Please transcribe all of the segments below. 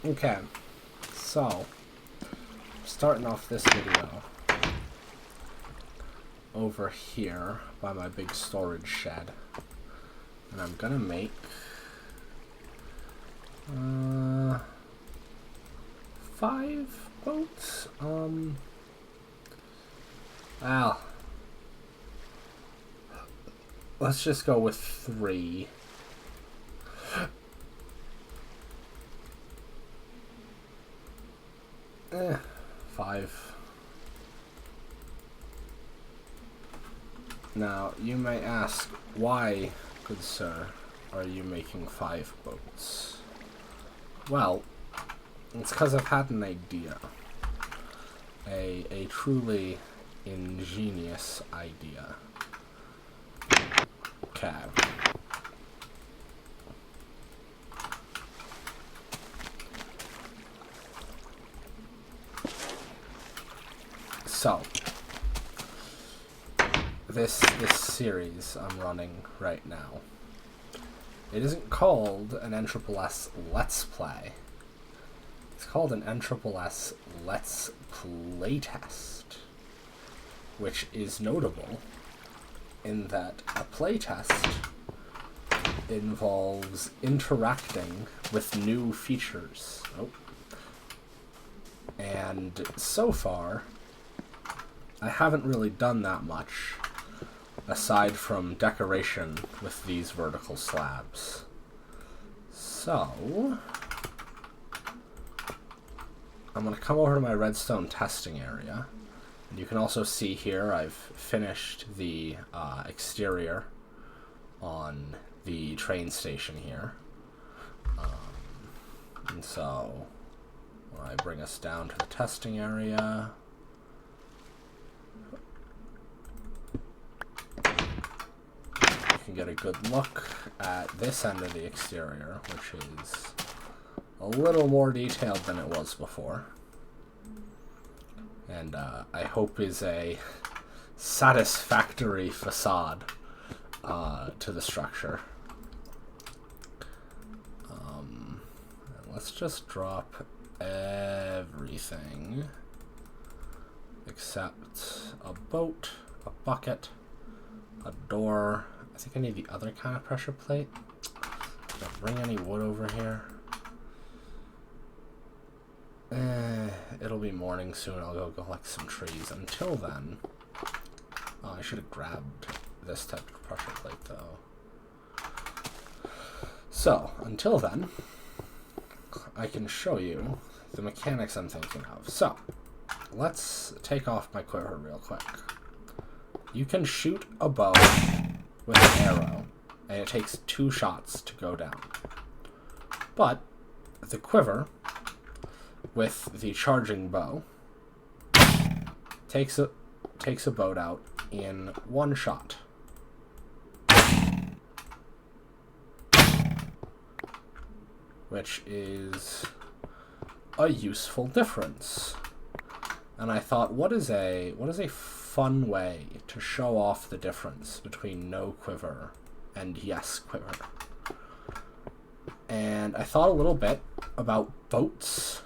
Okay, so starting off this video over here by my big storage shed, and I'm gonna make 5 boats. Well, let's just go with 3. 5. Now, you may ask, why, good sir, are you making 5 boats? Well, it's because I've had an idea. A truly ingenious idea. Okay. So, this series I'm running right now, it isn't called an NSSS Let's Play. It's called an NSSS Let's Playtest, which is notable in that a playtest involves interacting with new features. And so far, I haven't really done that much, aside from decoration with these vertical slabs. So, I'm going to come over to my redstone testing area, and you can also see here I've finished the exterior on the train station here. And so, when I bring us down to the testing area, you can get a good look at this end of the exterior, which is a little more detailed than it was before, and I hope is a satisfactory facade to the structure. Let's just drop everything except a boat, a bucket, a door. I think I need the other kind of pressure plate. Did I bring any wood over here? It'll be morning soon. I'll go collect some trees. Until then, I should have grabbed this type of pressure plate though. So, until then, I can show you the mechanics I'm thinking of. So, let's take off my quiver real quick. You can shoot a bow with an arrow, and it takes 2 shots to go down. But the quiver with the charging bow takes a boat out in 1 shot. Which is a useful difference. And I thought, what is a fun way to show off the difference between no quiver and yes quiver? And I thought a little bit about boats,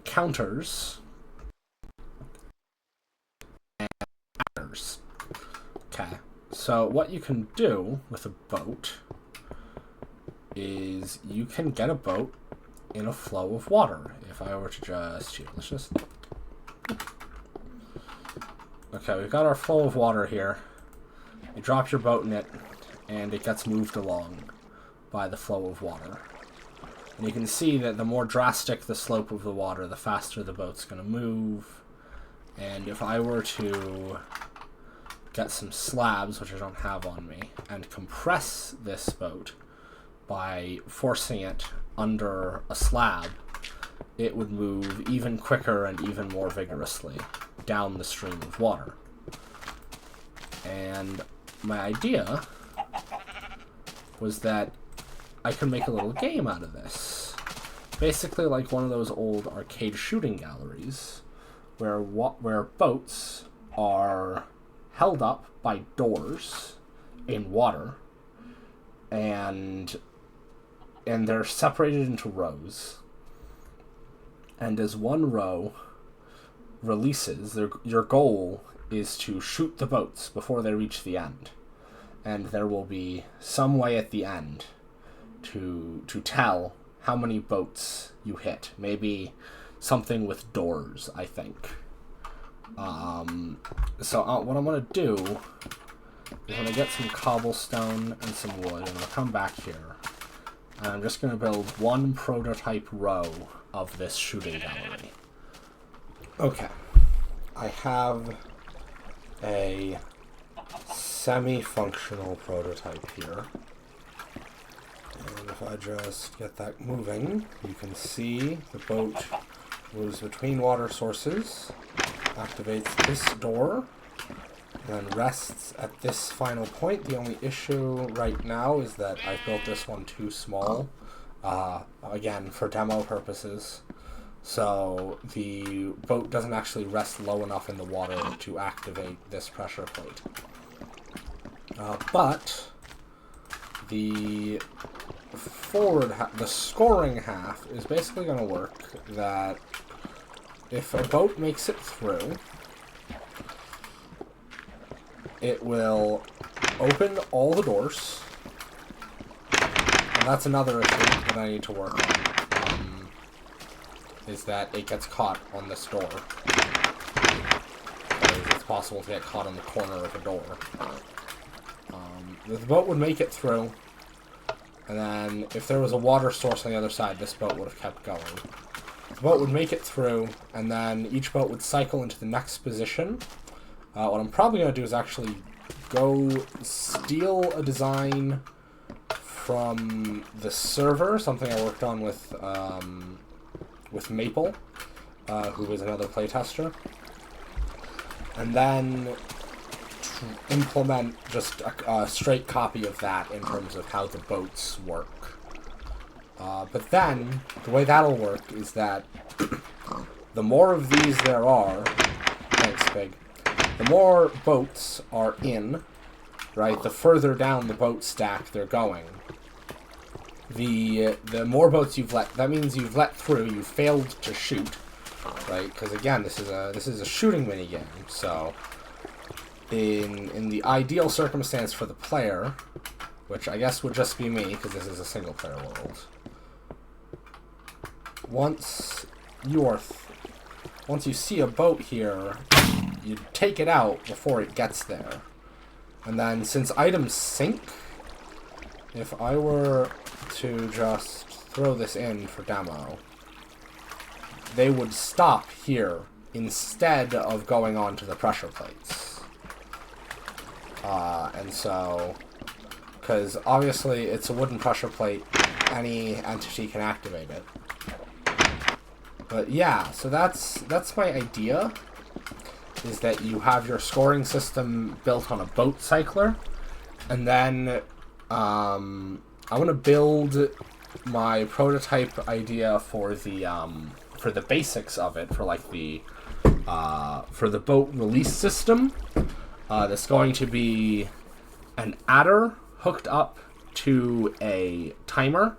counters, and adders. Okay, so what you can do with a boat is you can get a boat in a flow of water. If I were to just here, let's just... Okay, we've got our flow of water here. You drop your boat in it, and it gets moved along by the flow of water. And you can see that the more drastic the slope of the water, the faster the boat's going to move. And if I were to get some slabs, which I don't have on me, and compress this boat by forcing it under a slab, it would move even quicker and even more vigorously down the stream of water. And my idea was that I could make a little game out of this. Basically like one of those old arcade shooting galleries where boats are held up by doors in water, and and they're separated into rows. And as one row releases, your goal is to shoot the boats before they reach the end. And there will be some way at the end to tell how many boats you hit. Maybe something with doors, I think. So what I'm going to do is I'm going to get some cobblestone and some wood, and I'm going to come back here. And I'm just going to build one prototype row of this shooting gallery. Okay. I have a semi-functional prototype here. And if I just get that moving, you can see the boat moves between water sources, activates this door, and then rests at this final point. The only issue right now is that I built this one too small, again, for demo purposes. So the boat doesn't actually rest low enough in the water to activate this pressure plate. But the the scoring half is basically going to work that if a boat makes it through, it will open all the doors. And that's another issue that I need to work on, is that it gets caught on this door. It's possible to get caught on the corner of a door. The boat would make it through, and then if there was a water source on the other side, this boat would have kept going. The boat would make it through, and then each boat would cycle into the next position. What I'm probably going to do is actually go steal a design from the server, something I worked on with Maple, who is another playtester, and then implement just a straight copy of that in terms of how the boats work. But then, the way that'll work is that the more of these there are, thanks, Big, the more boats are in, right, the further down the boat stack they're going. The more boats you've let, that means you've let through, you've failed to shoot, right, because again, this is a shooting minigame, so in the ideal circumstance for the player, which I guess would just be me, because this is a single-player world, once you see a boat here, you take it out before it gets there. And then, since items sink, if I were to just throw this in for demo, they would stop here instead of going on to the pressure plates. And so, because obviously it's a wooden pressure plate, any entity can activate it. But yeah, so that's my idea, is that you have your scoring system built on a boat cycler, and then I want to build my prototype idea for the basics of it, for like for the boat release system. That's going to be an adder hooked up to a timer,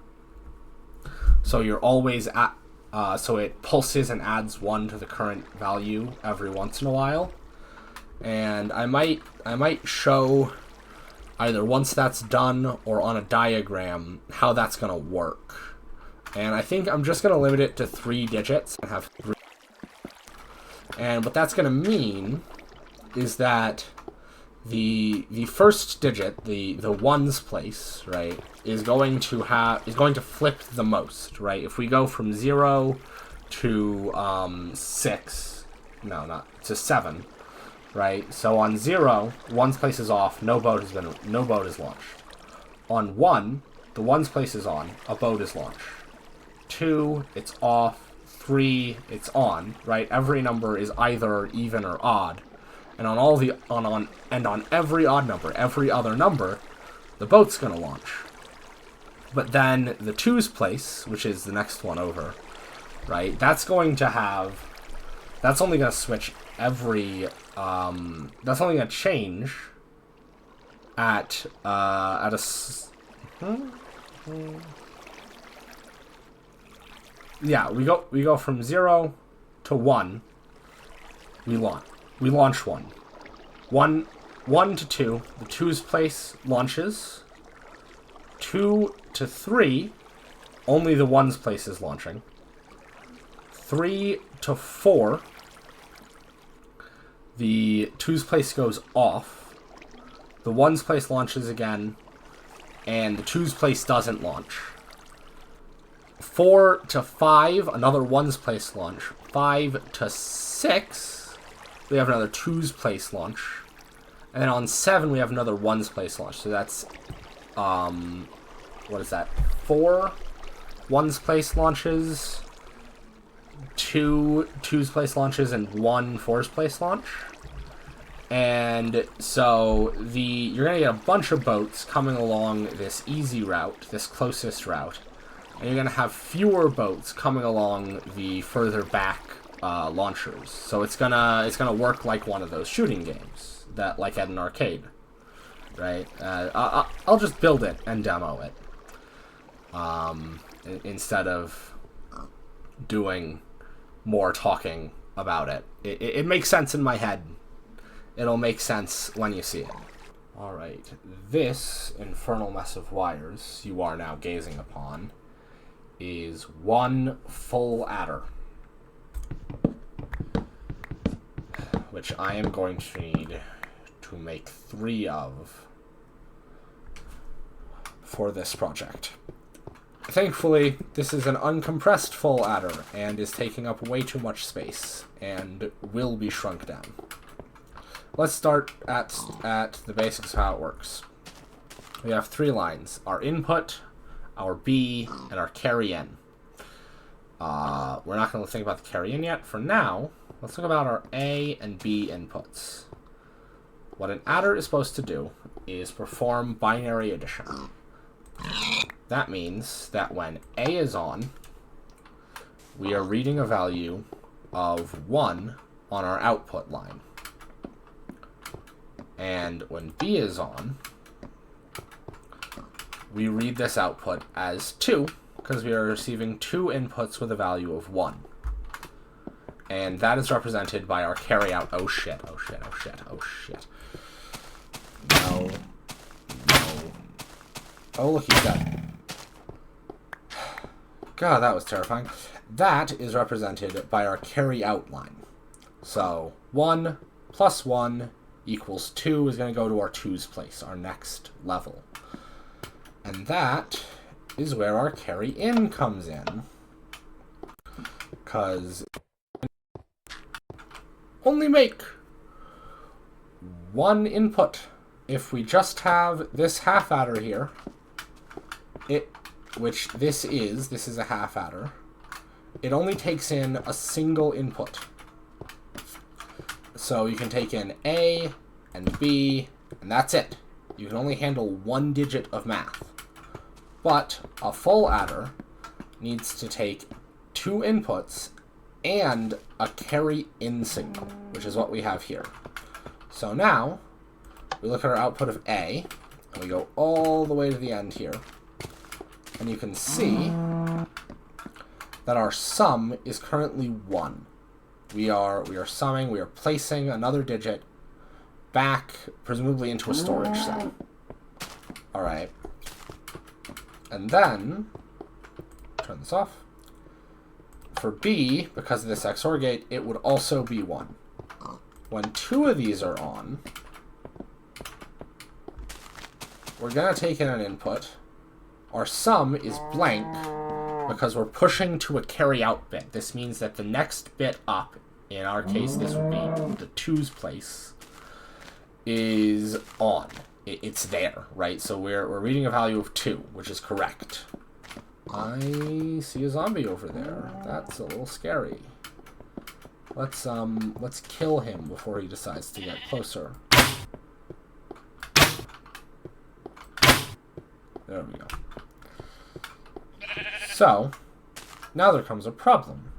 so you're always at. So it pulses and adds 1 to the current value every once in a while. And I might show either once that's done or on a diagram how that's going to work. And I think I'm just going to limit it to 3 digits and have 3. And what that's going to mean is that the first digit, the ones place, right, is going to flip the most, right? If we go from 0 to 6, no, not to 7, right? So on 0, ones place is off, no boat is launched. On 1, the ones place is on, a boat is launched. 2, it's off. 3, it's on, right? Every number is either even or odd. And on every odd number, every other number, the boat's gonna launch. But then the 2's place, which is the next one over, right? That's only gonna switch every. That's only gonna change at a. Yeah, we go from 0 to 1. We launch 1. 1 to 2. The 2's place launches. 2 to 3. Only the 1's place is launching. 3 to 4. The 2's place goes off. The 1's place launches again. And the 2's place doesn't launch. 4 to 5, another 1's place launch. 5 to 6, we have another 2's place launch. And then on 7, we have another 1's place launch. So that's, what is that? 4 1's place launches, 2 2's place launches, and 1 4's place launch. And so you're going to get a bunch of boats coming along this easy route, this closest route. And you're going to have fewer boats coming along the further back launchers. So it's gonna work like one of those shooting games that, like at an arcade, right? I'll just build it and demo it instead of doing more talking about it. It makes sense in my head. It'll make sense when you see it. All right, this infernal mess of wires you are now gazing upon is one full adder, which I am going to need to make 3 of for this project. Thankfully, this is an uncompressed full adder and is taking up way too much space and will be shrunk down. Let's start at the basics of how it works. We have 3 lines: our input, our B, and our carry in. We're not going to think about the carry in yet. For now, let's talk about our A and B inputs. What an adder is supposed to do is perform binary addition. That means that when A is on, we are reading a value of 1 on our output line. And when B is on, we read this output as 2, because we are receiving 2 inputs with a value of 1. And that is represented by our carry out. Oh shit, oh shit, oh shit, oh shit. No. No. Oh, look, he's dead. God, that was terrifying. That is represented by our carry out line. So 1 plus 1 equals 2 is going to go to our 2's place, our next level. And that is where our carry in comes in. Because only make 1 input. If we just have this half adder here, which this is a half adder, it only takes in a single input. So you can take in A and B, and that's it. You can only handle 1 digit of math. But a full adder needs to take 2 inputs and a carry in signal, which is what we have here. So now we look at our output of A, and we go all the way to the end here, and you can see that our sum is currently 1. We are summing, we are placing another digit back, presumably into a storage cell. Alright. And then, turn this off. For B, because of this XOR gate, it would also be 1. When 2 of these are on, we're going to take in an input. Our sum is blank because we're pushing to a carry out bit. This means that the next bit up, in our case this would be the 2's place, is on. It's there, right? So we're reading a value of 2, which is correct. I see a zombie over there. That's a little scary. Let's kill him before he decides to get closer. There we go. So, now there comes a problem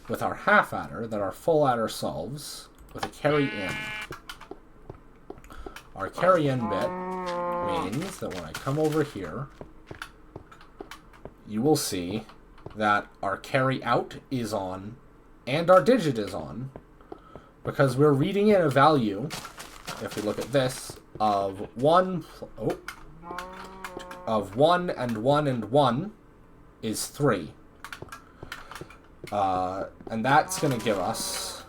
with our half adder that our full adder solves with a carry in. Our carry in bit means that when I come over here, you will see that our carry out is on and our digit is on, because we're reading in a value, if we look at this, of 1 and 1 and 1 is 3. And that's going to give us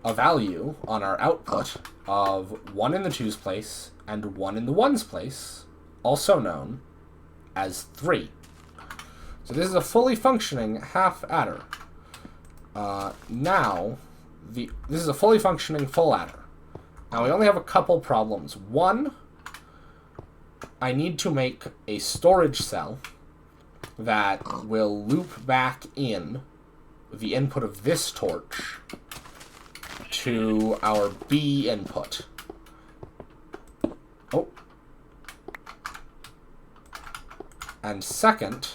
a value on our output of 1 in the 2's place and 1 in the 1's place, also known as 3. So this is a fully functioning half adder. This is a fully functioning full adder. Now we only have a couple problems. One, I need to make a storage cell that will loop back in the input of this torch to our B input. Oh. And second,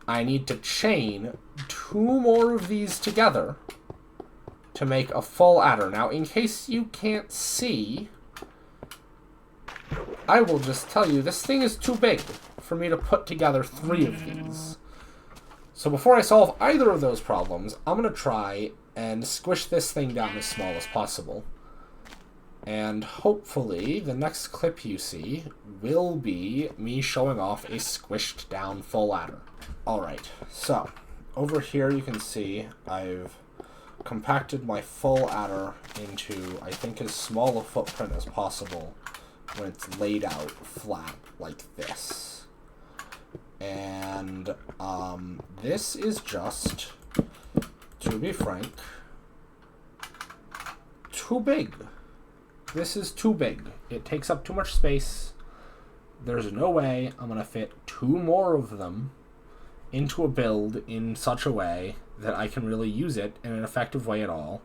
I need to chain 2 more of these together to make a full adder. Now, in case you can't see, I will just tell you, this thing is too big for me to put together 3 of these. So before I solve either of those problems, I'm going to try and squish this thing down as small as possible. And hopefully, the next clip you see will be me showing off a squished down full adder. Alright, so over here you can see I've compacted my full adder into, I think, as small a footprint as possible when it's laid out flat like this. And this is just, to be frank, too big. This is too big. It takes up too much space. There's no way I'm going to fit 2 more of them into a build in such a way that I can really use it in an effective way at all.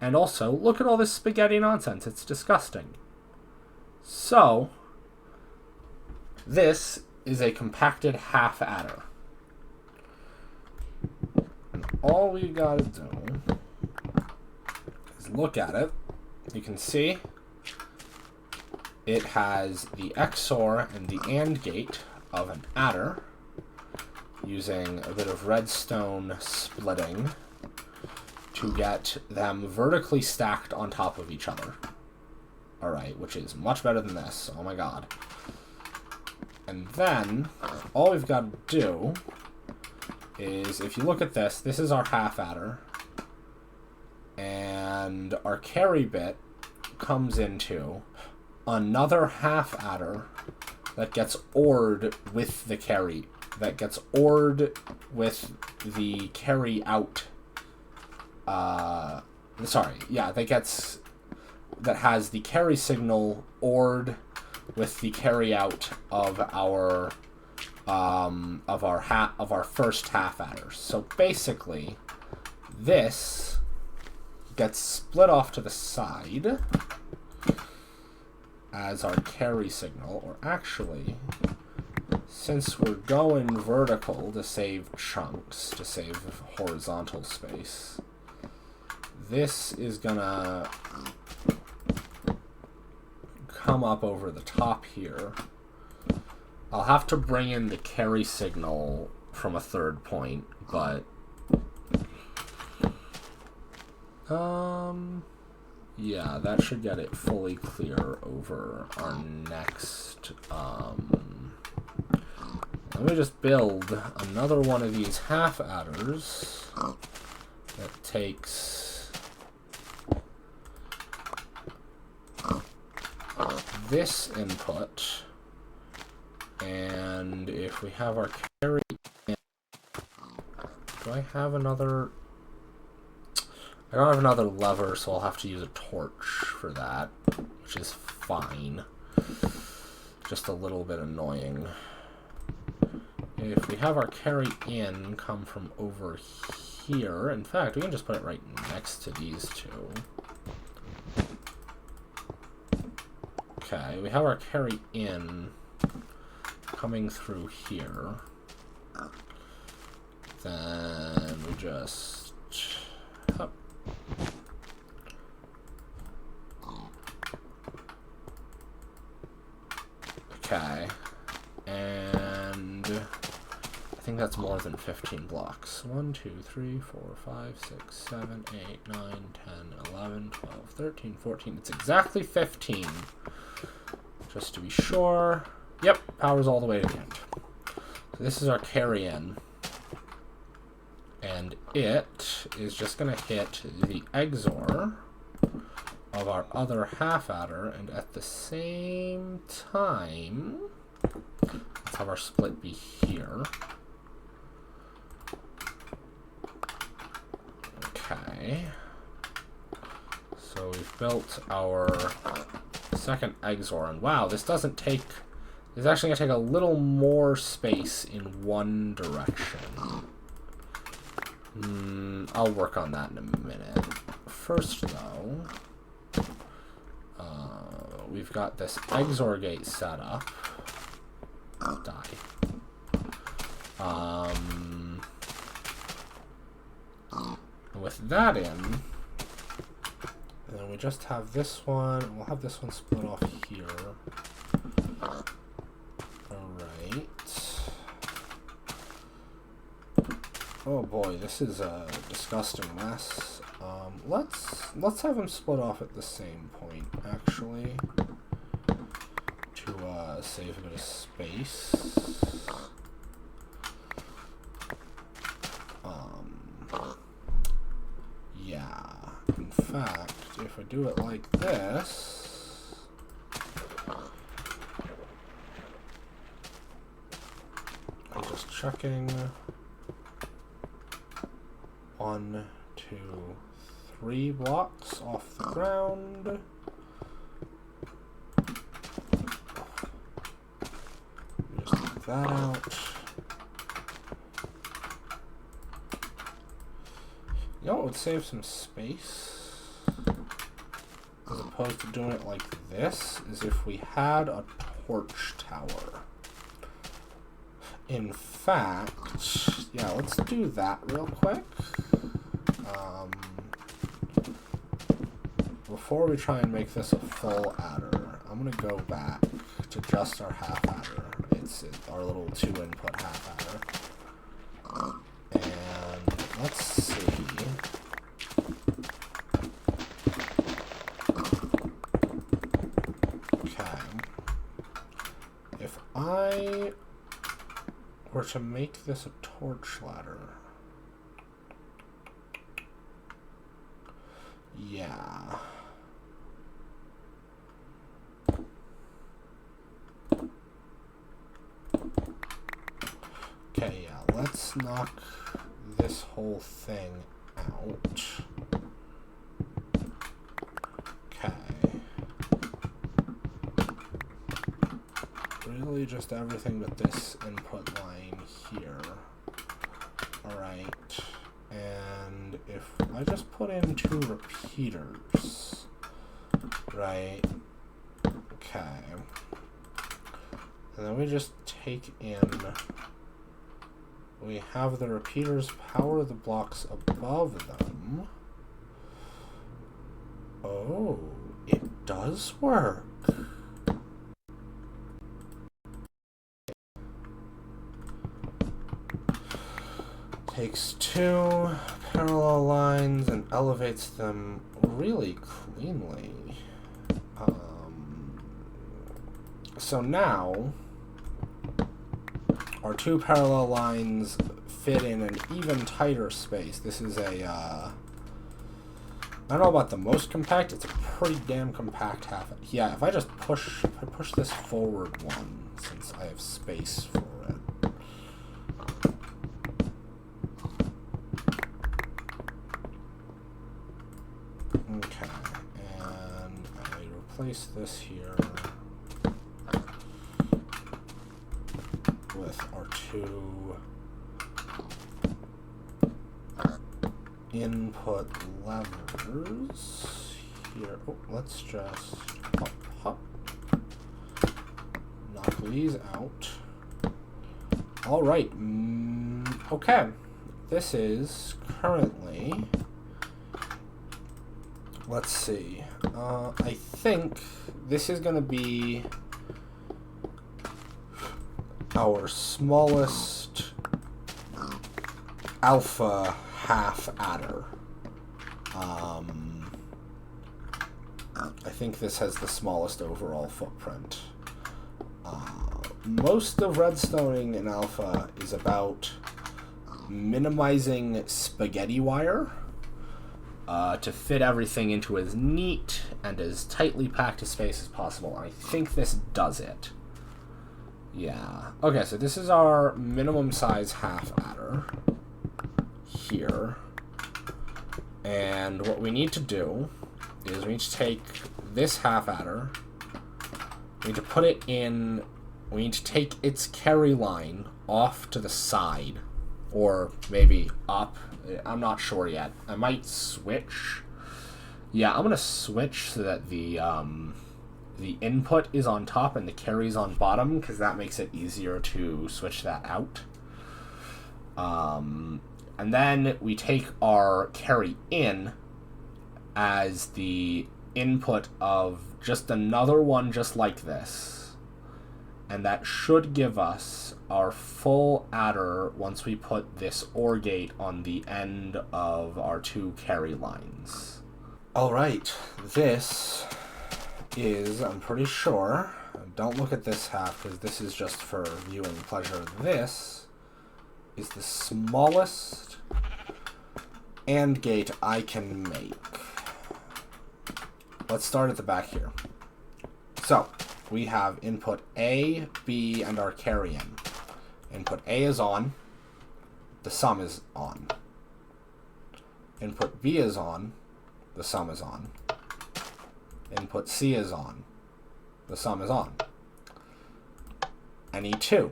And also, look at all this spaghetti nonsense. It's disgusting. So, this is a compacted half adder. And all we gotta do is look at it. You can see it has the XOR and the AND gate of an adder, using a bit of redstone splitting to get them vertically stacked on top of each other. Alright, which is much better than this. Oh my god. And then, all we've got to do is, if you look at this, this is our half adder, and our carry bit comes into another half adder that gets ORed with the carry, that gets ORed with the carry out. That has the carry signal ORed with the carry out of our first half adders. So basically, this gets split off to the side as our carry signal, or actually, since we're going vertical to save chunks, to save horizontal space, this is gonna come up over the top here. I'll have to bring in the carry signal from a third point, but yeah, that should get it fully clear over our next let me just build another one of these half adders that takes this input, and if we have our carry in, do I have another? I don't have another lever, so I'll have to use a torch for that, which is fine. Just a little bit annoying. If we have our carry in come from over here, in fact, we can just put it right next to these two. Okay, we have our carry in coming through here. Then we just... Oh. Okay, and I think that's more than 15 blocks. 1, 2, 3, 4, 5, 6, 7, 8, 9, 10, 11, 12, 13, 14. It's exactly 15. Just to be sure. Yep, power's all the way to the end. So this is our carry-in. And it is just going to hit the XOR of our other half adder, and at the same time, let's have our split be here. Okay. So we've built our second XOR, and wow, this doesn't take... It's actually going to take a little more space in one direction. I'll work on that in a minute. First, though, we've got this XOR gate set up. Die. With that in, and then we just have this one. We'll have this one split off here. Alright. Oh boy, this is a disgusting mess. Let's have them split off at the same point, actually, to save a bit of space. Yeah. In fact, if I do it like this, I'm just checking. 1, 2, 3 blocks off the ground. Just take that out. You know what would save some space, as opposed to doing it like this, is if we had a torch tower. In fact, yeah, let's do that real quick. Before we try and make this a full adder, I'm going to go back to just our half adder. It's our little 2-input half adder. And let's see. Okay. If I were to make this a torch ladder, yeah. Okay, yeah, let's knock this whole thing out. Okay. Really just everything but this input line here. Alright. And if I just put in 2 repeaters, right? Okay. And then we just take in, we have the repeaters power the blocks above them. Oh, it does work. Takes 2 parallel lines and elevates them really cleanly. So now our 2 parallel lines fit in an even tighter space. This is a I don't know about the most compact. It's a pretty damn compact half. Yeah, if I just push this forward one, since I have space for it. Okay, and I replace this here with our 2 input levers here. Oh, let's just hop, hop. Knock these out. All right. Okay. This is currently, let's see. I think this is going to be our smallest alpha half adder. I think this has the smallest overall footprint. Most of redstoning in alpha is about minimizing spaghetti wire to fit everything into as neat and as tightly packed a space as possible. I think this does it. Yeah. Okay, so this is our minimum size half adder here. And what we need to do is we need to take this half adder, we need to put it in, we need to take its carry line off to the side, or maybe up. I'm not sure yet. I might switch. Yeah, I'm gonna switch so that the input is on top and the carry's on bottom, because that makes it easier to switch that out. And then we take our carry in as the input of just another one just like this. And that should give us our full adder once we put this OR gate on the end of our two carry lines. Alright, this is, I'm pretty sure, don't look at this half because this is just for viewing pleasure, this is the smallest AND gate I can make. Let's start at the back here. So, we have input A, B, and our carry in. Input A is on, the sum is on. Input B is on, the sum is on. Input C is on, the sum is on. NE2,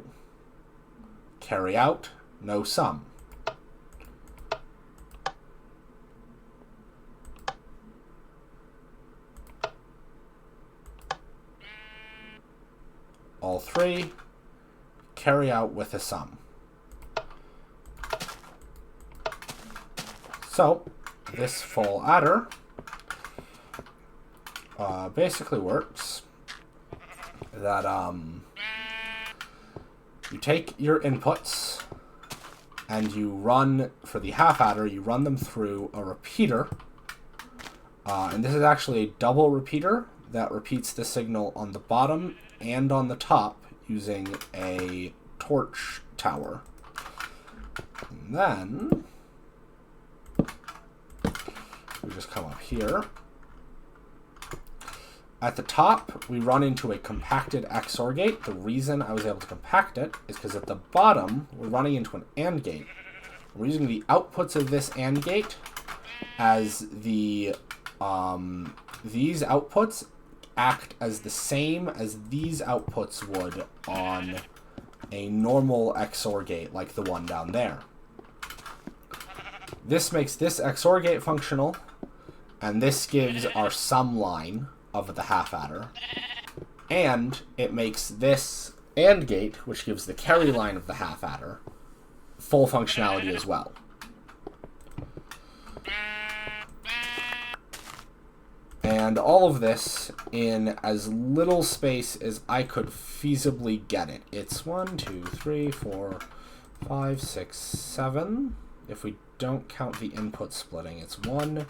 carry out, no sum. All three, carry out with a sum. So, this full adder basically works that you take your inputs and you run, for the half adder, you run them through a repeater. And this is actually a double repeater that repeats the signal on the bottom and on the top using a torch tower. And then we just come up here. At the top, we run into a compacted XOR gate. The reason I was able to compact it is because at the bottom, we're running into an AND gate. We're using the outputs of this AND gate as the these outputs act as the same as these outputs would on a normal XOR gate like the one down there. This makes this XOR gate functional, and this gives our sum line of the half adder, and it makes this AND gate, which gives the carry line of the half adder, full functionality as well. And all of this in as little space as I could feasibly get it. It's 1, 2, 3, 4, 5, 6, 7. If we don't count the input splitting, it's 1,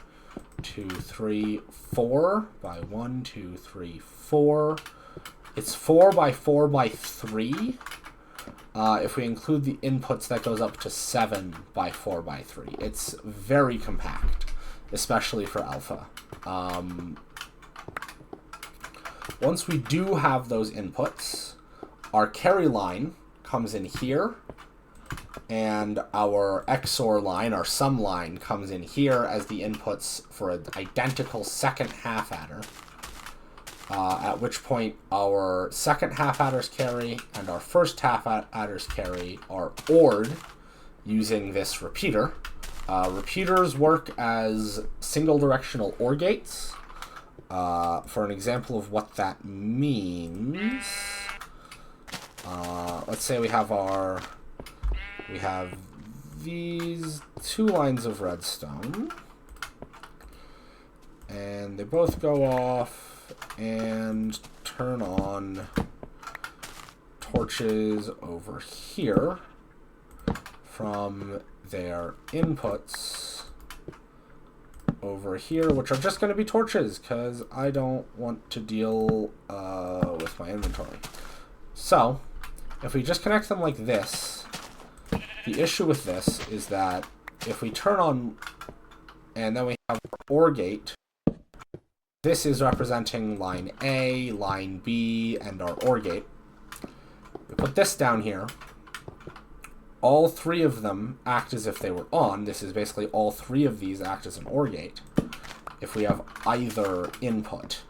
2, 3, 4 by 1, 2, 3, 4. It's 4 by 4 by 3. If we include the inputs, that goes up to 7 by 4 by 3. It's very compact, especially for alpha. Once we do have those inputs, our carry line comes in here, and our XOR line, our sum line, comes in here as the inputs for an identical second half adder, at which point our second half adder's carry and our first half adder's carry are OR'd using this repeater. Repeaters work as single directional OR gates. For an example of what that means, let's say we have these two lines of redstone, and they both go off and turn on torches over here from their inputs over here, which are just going to be torches, because I don't want to deal with my inventory. So, if we just connect them like this, the issue with this is that if we turn on, and then we have OR gate, this is representing line A, line B, and our OR gate. We put this down here. All three of them act as if they were on. This is basically all three of these act as an OR gate if we have either input.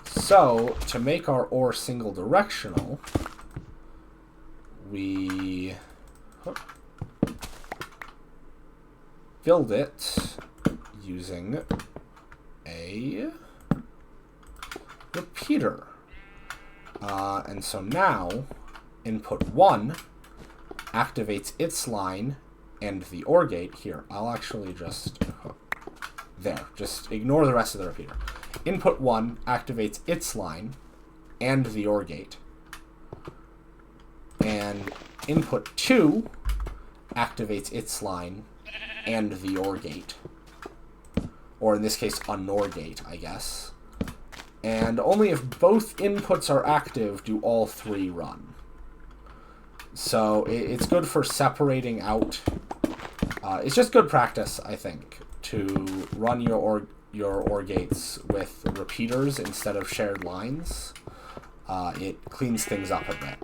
So, to make our OR single directional, we build it using a repeater. And so now, input 1 activates its line and the OR gate. Here, I'll actually just... There. Just ignore the rest of the repeater. Input 1 activates its line and the OR gate. And input 2 activates its line and the OR gate. Or in this case, a NOR gate, I guess. And only if both inputs are active do all three run. So it's good for separating out. It's just good practice, I think, to run your OR gates with repeaters instead of shared lines. It cleans things up a bit.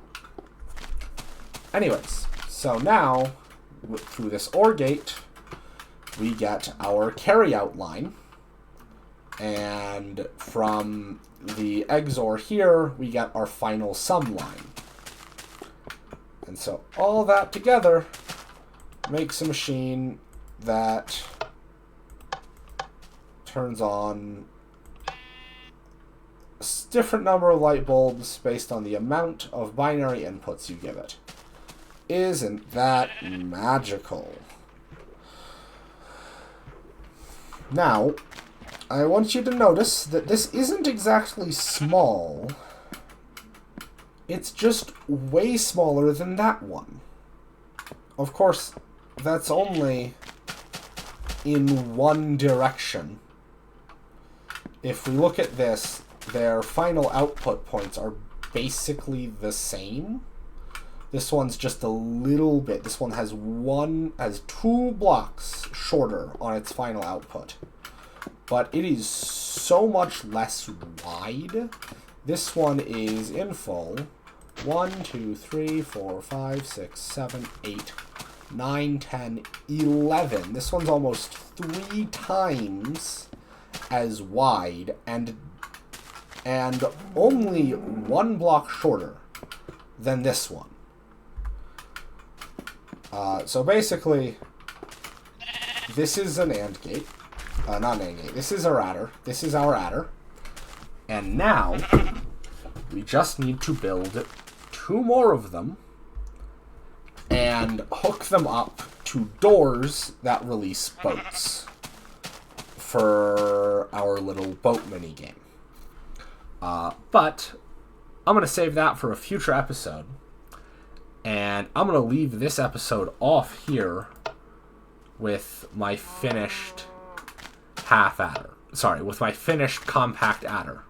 Anyways, so now through this OR gate, we get our carryout line. And from the XOR here, we get our final sum line. And so all that together makes a machine that turns on a different number of light bulbs based on the amount of binary inputs you give it. Isn't that magical? Now, I want you to notice that this isn't exactly small. It's just way smaller than that one. Of course, that's only in one direction. If we look at this, their final output points are basically the same. This one's just a little bit. This one has 2 blocks shorter on its final output. But it is so much less wide. This one is in full 1, 2, 3, 4, 5, 6, 7, 8, 9, 10, 11. This one's almost 3 times as wide and only 1 block shorter than this one. So basically, this is an AND gate. Not an AND gate. This is our adder. This is our adder. And now, we just need to build 2 more of them and hook them up to doors that release boats for our little boat mini game. But I'm going to save that for a future episode. And I'm going to leave this episode off here with my finished half adder. Sorry, with my finished compact adder.